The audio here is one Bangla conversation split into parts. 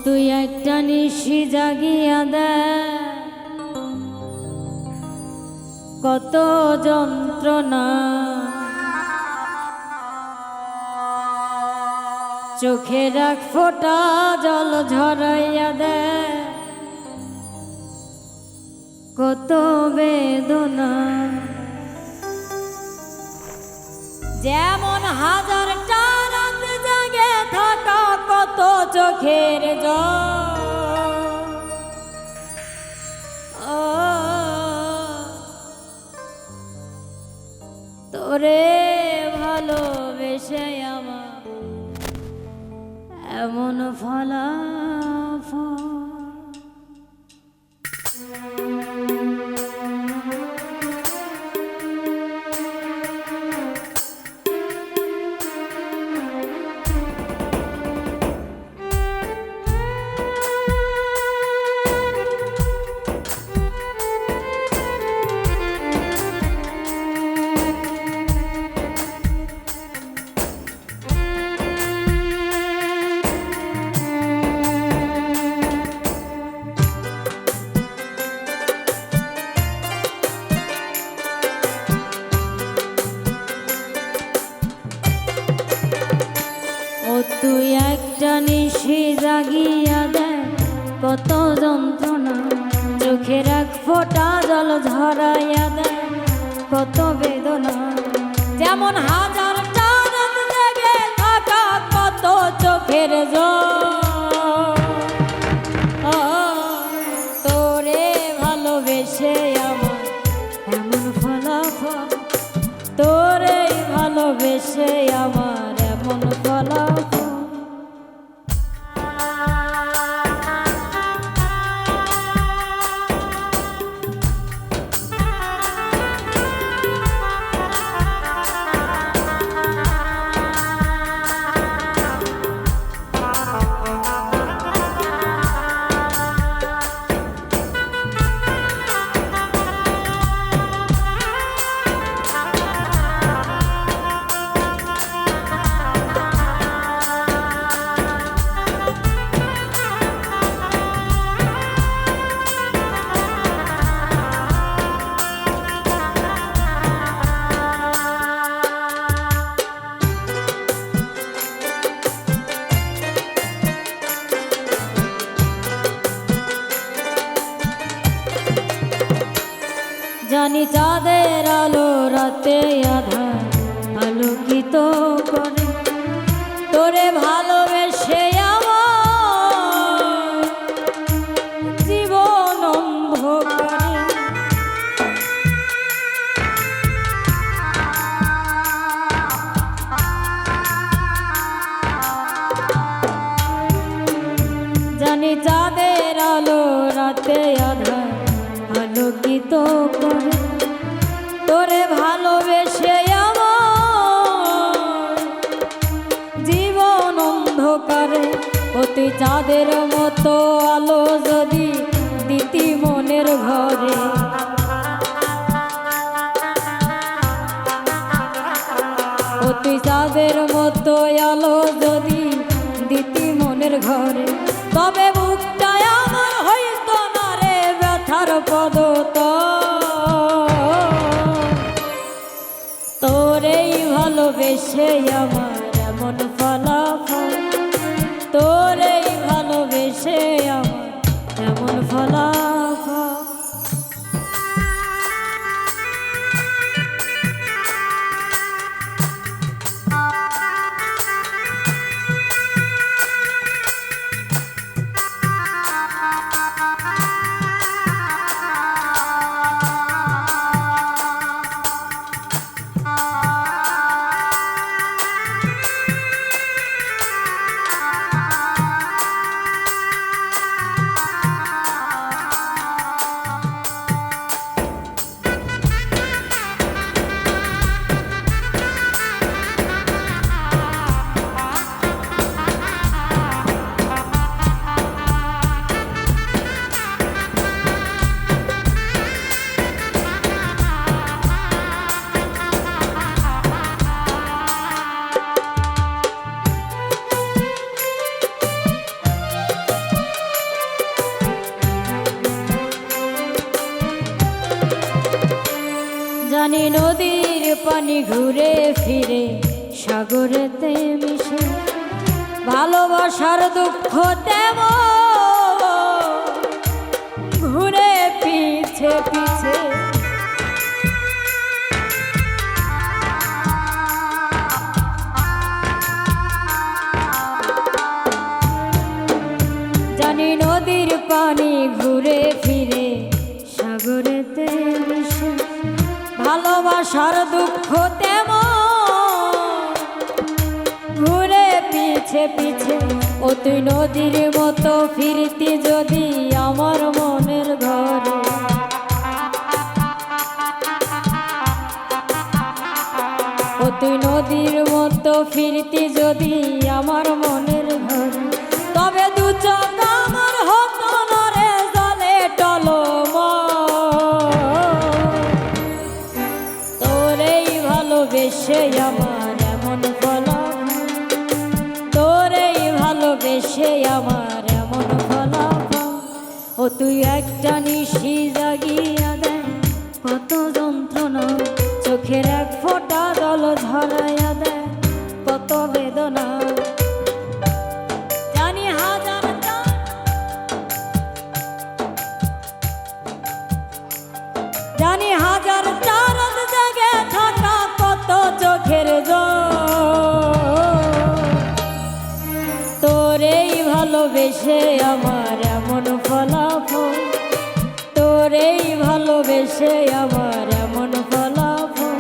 তুই একটা নিশি জাগিয়া দে, কত যন্ত্রণা চোখের এক ফোঁটা জল ঝরাইয়া দে, কত বেদনা। যেমন হাজারটা রাত জাগে থাকা কত চোখের জল, তোরে ভালোবেসে আমার এমন ফলাফল। তুই একটা নিশি জাগিয়া দে, কত যন্ত্রণা চোখের এক ফোঁটা জল ঝরাইয়া দে, কত বেদনা। যেমন হাজারটা রাত জেগে থাকা কত চোখের জল, তোরে ভালোবেসে আমার এমন ফলাফল, তোরে ভালোবেসে আমার এমন ফলাফল। জানি চাঁদের আলো রাতে আধার আলোকিত করে, তোরে ভালোবেসে আমার জীবন অন্ধকারে। জানি চাঁদের আলো রাতে আধার আলোকিত করে, তোরে ভালোবেসে আমার জীবন অন্ধকারে। অতি চাঁদের মতো আলো যদি দিতি মনের ঘরে, অতি চাঁদের মতো আলো যদি দিতি মনের ঘরে, তবে বুকটা আমার হইতো না রে ব্যথার পদত। তোরেই ভালোবেসে আমার এমন ফলাফল, তোরেই ভালোবেসে আমার এমন ফলাফল। পানি ঘুরে ফিরে সাগরেতে মিশে, ভালোবাসার দুঃখ তেমন ঘুরে পিছে পিছে। জানি নদীর পানি ঘুরে ফিরে সাগরেতে মিশে, ভালোবাসার দুঃখ তেমন ঘুরে পিছে পিছে। ও তুই নদীর মতো ফিরতি যদি আমার মনের ঘরে, ও তুই নদীর মতো ফিরতি যদি আমার মনের ঘরে, তবে দু চোখ আমার হতো না রে জলে টলমল। তোরেই ভালোবেসে আমার এমন ফলাফল, তোরেই ভালোবেসে আমার এমন ফলাফল। ও তুই একটা নিশি জাগিয়া দে কত যন্ত্রণা, চোখের এক ফোঁটা জল ঝরাইয়া দে কত বেদনা। জানি হাজার জানি হাজার চারদ জেগে থাকা কত চোখের জল। তোরেই ভালোবেসে আমার এমন ফলাফল, তোরেই ভালোবেসে আমার এমন ফলাফল,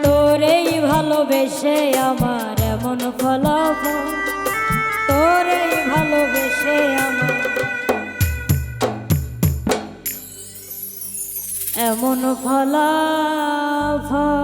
তোরেই ভালোবেসে আমার এমন ফলাফল, তোরেই ভালোবেসে আমার এমন ফলাফল।